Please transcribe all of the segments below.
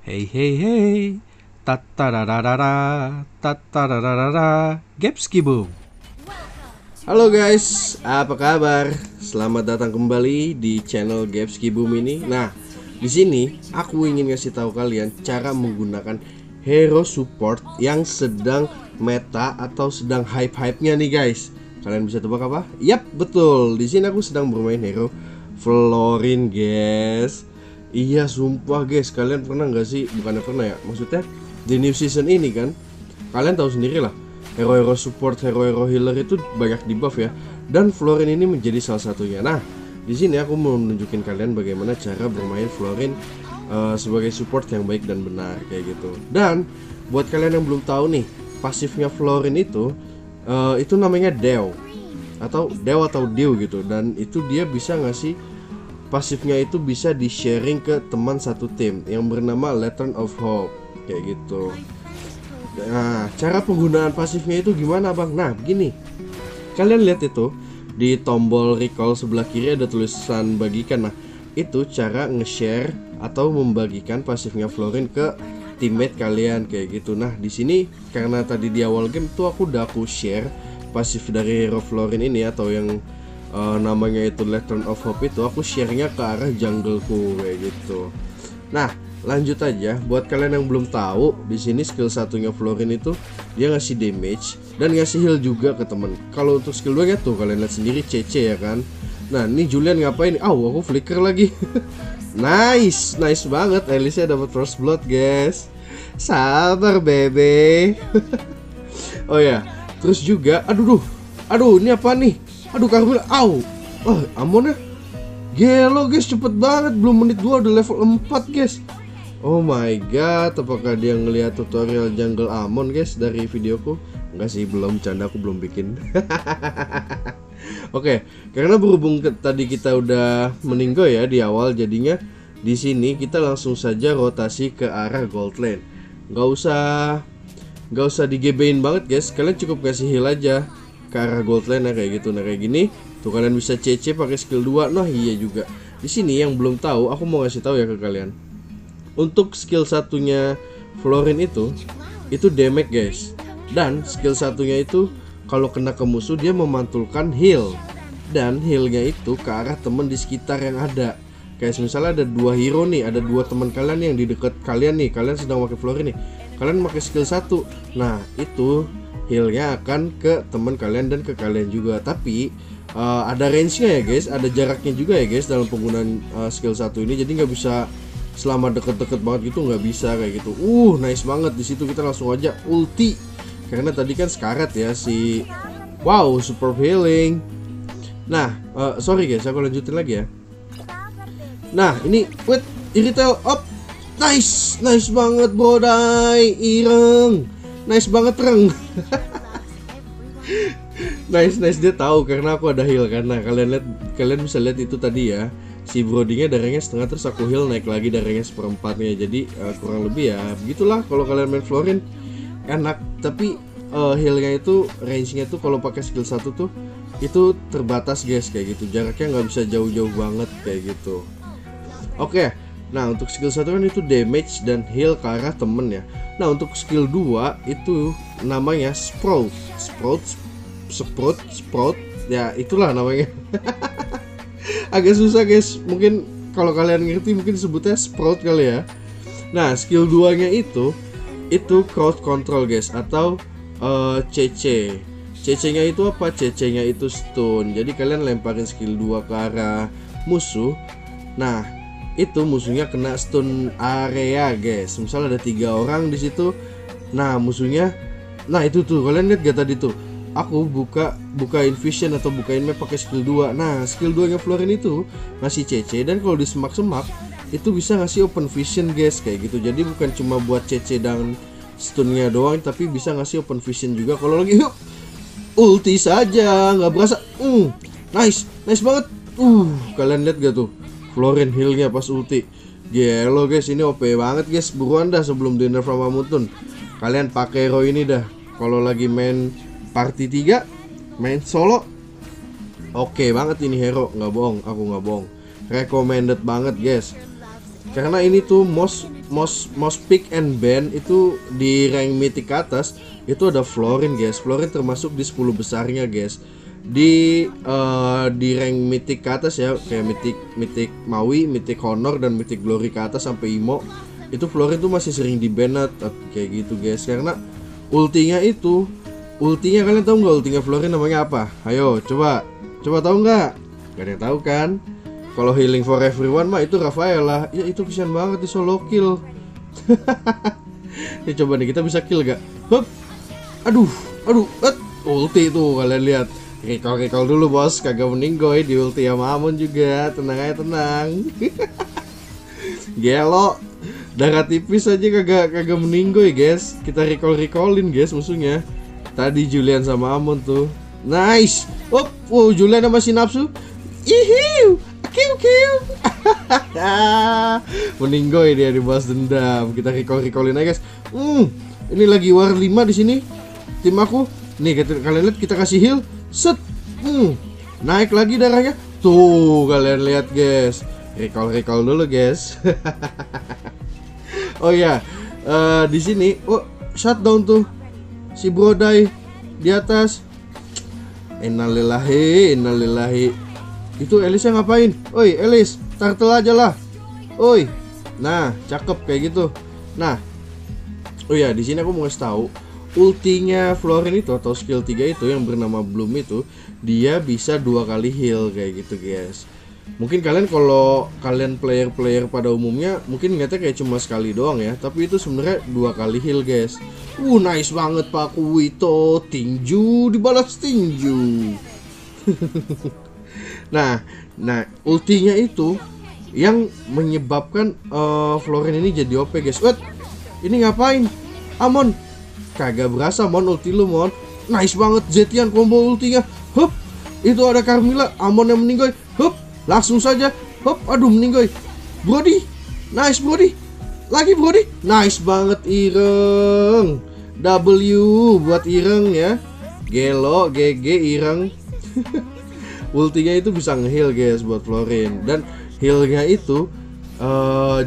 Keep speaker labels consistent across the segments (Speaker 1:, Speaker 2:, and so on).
Speaker 1: Hey hey hey, tatararara, tatararara, Gapski Boom.
Speaker 2: Halo guys, apa kabar? Selamat datang kembali di channel Gapski Boom ini. Nah, di sini aku ingin ngasih tahu kalian cara menggunakan hero support yang sedang meta atau sedang hype-hype-nya nih guys. Kalian bisa tebak apa? Yap, betul. Di sini aku sedang bermain hero Florin, guys. Iya, sumpah guys, kalian pernah nggak sih? Bukannya pernah ya, maksudnya di new season ini kan, kalian tahu sendiri lah, hero-hero support, hero-hero healer itu banyak di buff ya. Dan Florin ini menjadi salah satunya. Nah, di sini aku mau menunjukin kalian bagaimana cara bermain Florin sebagai support yang baik dan benar kayak gitu. Dan buat kalian yang belum tahu nih, pasifnya Florin itu namanya Dew atau Dew gitu. Dan itu dia bisa ngasih pasifnya itu bisa di sharing ke teman satu tim yang bernama Lantern of Hope kayak gitu. Nah, cara penggunaan pasifnya itu gimana bang? Nah begini, kalian lihat itu di tombol recall sebelah kiri ada tulisan bagikan. Nah itu cara nge-share atau membagikan pasifnya Florin ke teammate kalian kayak gitu. Nah di sini karena tadi di awal game tuh aku share pasif dari hero Florin ini atau yang namanya itu Lantern of Hope, itu aku share-nya ke arah jungleku kayak gitu. Nah, lanjut aja buat kalian yang belum tahu, di sini skill satunya Florin itu dia ngasih damage dan ngasih heal juga ke temen. Kalau untuk skill 2 nya tuh kalian lihat sendiri CC ya kan. Nah, ini Julian ngapain? Aku flicker lagi. Nice banget. Elisa dapat first blood, guys. Sabar, bebe. Oh ya, terus juga aduh, ini apa nih? Aduh, Karmel, Amon ya. Gelo guys, cepet banget, belum menit 2 udah level 4 guys. Oh my god, apakah dia ngelihat tutorial jungle Amon guys dari videoku? Enggak sih, belum, canda, aku belum bikin. Oke, karena berhubung tadi kita udah meninggal ya di awal, jadinya di sini kita langsung saja rotasi ke arah gold lane. Nggak usah digebein banget guys, kalian cukup kasih heal aja ke arah gold lane ya, kayak gitu. Nah kayak gini tuh kalian bisa CC pakai skill 2. Nah iya juga. Di sini yang belum tahu, aku mau ngasih tahu ya ke kalian. Untuk skill satunya Florin itu damage guys. Dan skill satunya itu kalau kena ke musuh dia memantulkan heal. Dan healnya itu ke arah temen di sekitar yang ada. Kayak misalnya ada 2 hero nih, ada 2 teman kalian yang di dekat kalian nih, kalian sedang pakai Florin nih. Kalian pakai skill 1. Nah, itu healnya akan ke teman kalian dan ke kalian juga. Tapi ada range-nya ya guys, ada jaraknya juga ya guys dalam penggunaan skill 1 ini. Jadi nggak bisa selama deket-deket banget gitu, nggak bisa kayak gitu. Nice banget. Di situ kita langsung aja ulti. Karena tadi kan sekarat ya si super healing. Nah, sorry guys, aku lanjutin lagi ya. Nah, ini wait, Irithel up. Nice banget brodai, Ireng. Nice banget Reng. nice dia tahu karena aku ada heal kan. Nah, kalian bisa lihat itu tadi ya. Si brodinya darahnya setengah, terus aku heal naik lagi darahnya seperempatnya. Jadi kurang lebih ya begitulah kalau kalian main Florin. Enak, tapi healnya itu range-nya tuh kalau pakai skill 1 tuh itu terbatas guys kayak gitu. Jaraknya nggak bisa jauh-jauh banget kayak gitu. Oke. Nah, untuk skill 1 kan itu damage dan heal ke arah temen ya. Nah, untuk skill 2 itu namanya Sprout. Ya, itulah namanya. Agak susah guys. Mungkin kalau kalian ngerti mungkin sebutnya Sprout kali ya. Nah, skill 2-nya itu crowd control guys, atau CC. CC-nya itu apa? CC-nya itu stun. Jadi kalian lemparin skill 2 ke arah musuh. Nah, itu musuhnya kena stun area guys. Misal ada 3 orang di situ. Nah musuhnya, nah itu tuh kalian lihat gak tadi tuh, aku bukain vision atau bukain map pakai skill 2. Nah skill 2 nya Florin itu ngasih CC, dan kalau di semak-semak itu bisa ngasih open vision guys kayak gitu. Jadi bukan cuma buat CC dan stunnya doang, tapi bisa ngasih open vision juga kalau lagi ulti saja nggak berasa. Nice banget. Kalian lihat gak tuh Florin healnya pas ulti. Gelo guys, ini OP banget guys. Buruan dah sebelum di nerf sama Mutun, kalian pakai hero ini dah. Kalau lagi main party 3, main solo, oke banget ini hero. Nggak bohong, aku nggak bohong. Recommended banget guys. Karena ini tuh most pick and ban itu di rank mythic ke atas itu ada Florin guys. Florin termasuk di 10 besarnya guys. Di rank mythic ke atas ya, kayak mythic Maui, mythic Honor dan mythic Glory ke atas sampai Imo, itu Florin tuh masih sering di ban kayak gitu guys. Karena ultinya kalian tahu nggak ultinya Florin namanya apa? Ayo coba tahu nggak? Gak ada yang tahu kan? Kalau healing for everyone mah itu Rafaela. Ya itu kesian banget di solo kill. Ya coba nih kita bisa kill gak? Hup. Aduh, ulti tuh kalian lihat. Recall dulu bos, kagak meninggoy di ulti sama Amon juga. Tenang aja, tenang. Gelo. Darah tipis aja kagak meninggoy guys. Kita recallin guys musuhnya. Tadi Julian sama Amon tuh. Nice. Up, Julian sama Sinapsu. Ihiu. Kiu. Meninggoy dia di balas dendam. Kita recallin aja guys. Ini lagi war 5 di sini. Tim aku. Nih kalian lihat kita kasih heal. Set. Naik lagi darahnya. Tuh kalian lihat guys. Recall dulu guys. Oh ya, di sini shutdown tuh si Brodai di atas. Innalillahi. Itu Elisnya ngapain? Oi Elis, turtle aja lah. Oi. Nah, cakep kayak gitu. Nah. Oh ya, di sini aku mau ngasih tahu ultinya Florin itu atau skill 3 itu yang bernama Bloom itu dia bisa 2 kali heal kayak gitu guys. Mungkin kalau kalian player pada umumnya mungkin ngeliatnya kayak cuma sekali doang ya, tapi itu sebenarnya 2 kali heal guys. Nice banget Pak Kuito, tinju dibalas tinju. Nah, ultinya itu yang menyebabkan Florin ini jadi OP guys. Ini ngapain? Amon, kagak berasa Mon ulti lu Mon. Nice banget Zetian combo ultinya. Hup, itu ada Carmilla, Amon yang meninggoy. Hup, langsung saja. Hup, aduh meninggoy. Brody, nice Brody. Lagi Brody, nice banget Ireng. W buat Ireng ya. Gelo, GG Ireng. Ultinya itu bisa nge-heal guys buat Florin, dan healnya itu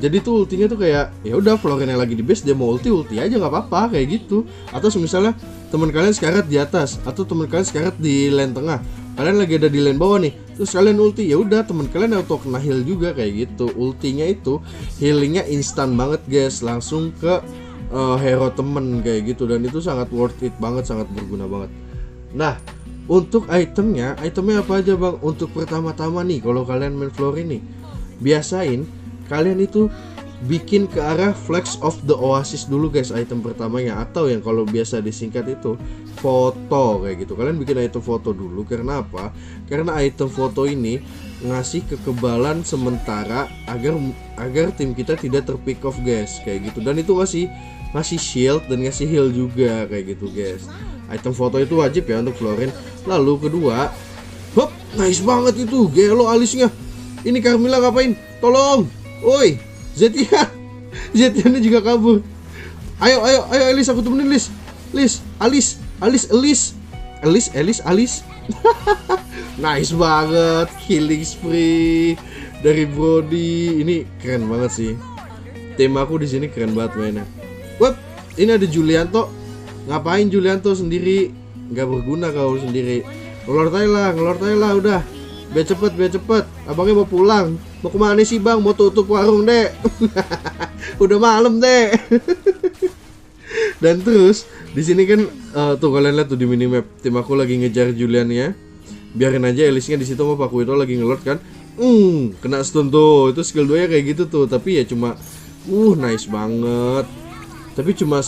Speaker 2: jadi tuh ultinya tuh kayak ya udah Florin yang lagi di base dia mau ulti aja nggak apa-apa kayak gitu. Atau misalnya teman kalian sekarat di atas atau teman kalian sekarat di lane tengah, kalian lagi ada di lane bawah nih, terus kalian ulti ya udah teman kalian auto kena heal juga kayak gitu. Ultinya itu healingnya instan banget guys, langsung ke hero temen kayak gitu, dan itu sangat worth it banget, sangat berguna banget. Nah, untuk itemnya apa aja bang? Untuk pertama-tama nih kalau kalian main Florin nih, biasain kalian itu bikin ke arah Flags of the Oasis dulu guys, item pertamanya, atau yang kalau biasa disingkat itu foto kayak gitu. Kalian bikin item foto dulu, karena apa? Karena item foto ini ngasih kekebalan sementara agar tim kita tidak terpick off guys kayak gitu, dan itu ngasih shield dan ngasih heal juga kayak gitu guys. Item foto itu wajib ya untuk Florin. Lalu kedua, hop, nice banget itu Gelo alisnya. Ini Carmilla ngapain? Tolong. Oi, Zetiannya juga kabur. Ayo Elis, aku temenin Alice. Nice banget, healing spree dari Brody. Ini keren banget sih. Tim aku di sini keren banget mainnya. Wap, ini ada Julianto. Ngapain Julianto sendiri? Gak berguna kau sendiri. Ngelor Thailand udah. Biar cepet. Abangnya mau pulang. Mau kemana sih bang? Mau tutup warung deh. Udah malam deh. Dan terus di sini kan tuh kalian lihat tuh di minimap, tim aku lagi ngejar Juliannya. Biarin aja Elisnya di situ, mau Pak Kuito lagi ngelord kan. Kena stun tuh. Itu skill 2 nya kayak gitu tuh. Tapi ya cuma nice banget. Tapi cuma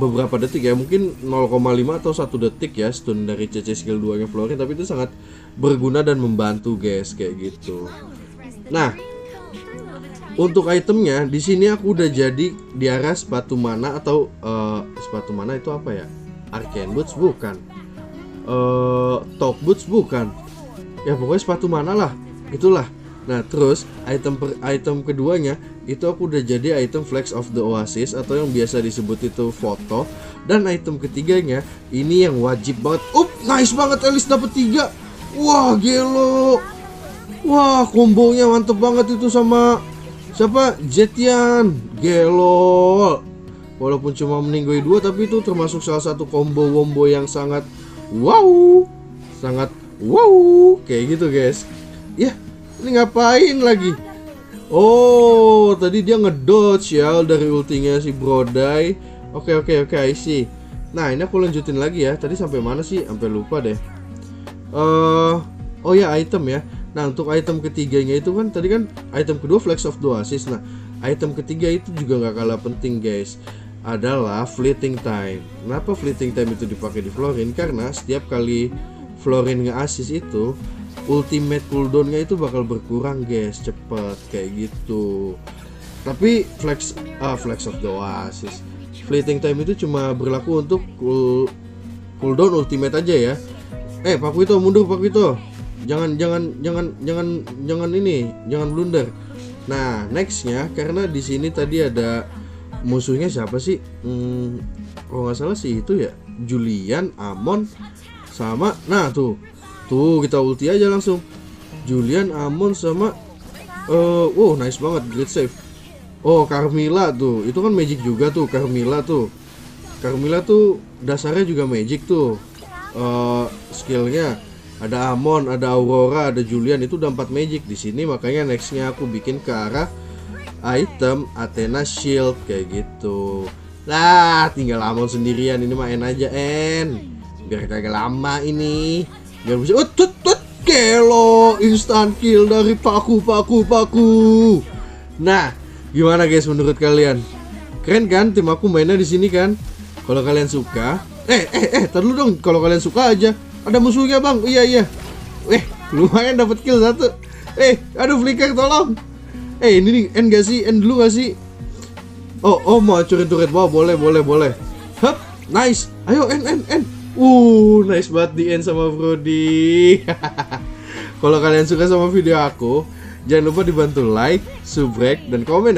Speaker 2: beberapa detik ya, mungkin 0,5 atau 1 detik ya stun dari CC skill 2 nya Florin, tapi itu sangat berguna dan membantu guys kayak gitu. Nah, untuk itemnya di sini aku udah jadi di arah sepatu mana atau sepatu mana itu apa ya? Arcane Boots bukan. Top Boots bukan. Ya pokoknya sepatu mana lah, itulah. Nah, terus item keduanya itu aku udah jadi item Flags of the Oasis atau yang biasa disebut itu foto. Dan item ketiganya ini yang wajib banget. Nice banget Elis dapet 3. Wah, Gelo. Wah, kombonya mantep banget itu sama Siapa? Zetian. Gelo. Walaupun cuma meninggoy 2, tapi itu termasuk salah satu combo yang sangat wow. Sangat wow. Kayak gitu guys. Ya, ini ngapain lagi? Oh, tadi dia ngedodge ya dari ultinya si Brodai. Oke, I see. Nah, ini aku lanjutin lagi ya. Tadi sampai mana sih? Sampai lupa deh. Oh ya, item ya. Nah, untuk item ketiganya itu kan tadi kan item kedua Flags of the Oasis. Nah, item ketiga itu juga nggak kalah penting guys, adalah Fleeting Time. Kenapa Fleeting Time itu dipakai di Florin? Karena setiap kali Florin nge-assist itu ultimate cooldownnya itu bakal berkurang guys, cepet kayak gitu. Tapi Flags of the Oasis, Fleeting Time itu cuma berlaku untuk cooldown ultimate aja ya. Pakuito mundur, Pakuito. Jangan ini, jangan blunder. Nah, nextnya karena di sini tadi ada musuhnya siapa sih? Kalau nggak salah sih itu ya Julian, Amon, sama. Nah tuh kita ulti aja langsung. Julian, Amon sama wow nice banget, great save. Oh Carmilla tuh, itu kan magic juga tuh Carmilla tuh dasarnya juga magic tuh. Skillnya ada Amon, ada Aurora, ada Julian, itu udah 4 magic di sini. Makanya nextnya aku bikin ke arah item Athena Shield kayak gitu. Lah tinggal Amon sendirian, ini main aja biar kagak lama ini, biar bisa Gelo instant kill dari Paku. Nah gimana guys menurut kalian? Keren kan tim aku mainnya di sini kan? Kalau kalian suka tar dulu dong, kalau kalian suka aja. Ada musuhnya bang, iya. Lumayan dapat kill 1. Aduh flicker tolong. Ini nih, end gak sih? End dulu gak sih? Oh mau hancurin turret bawah, boleh. Hup, nice. Ayo end. Nice banget di end sama Brody. Kalau kalian suka sama video aku, jangan lupa dibantu like, subscribe, dan komen ya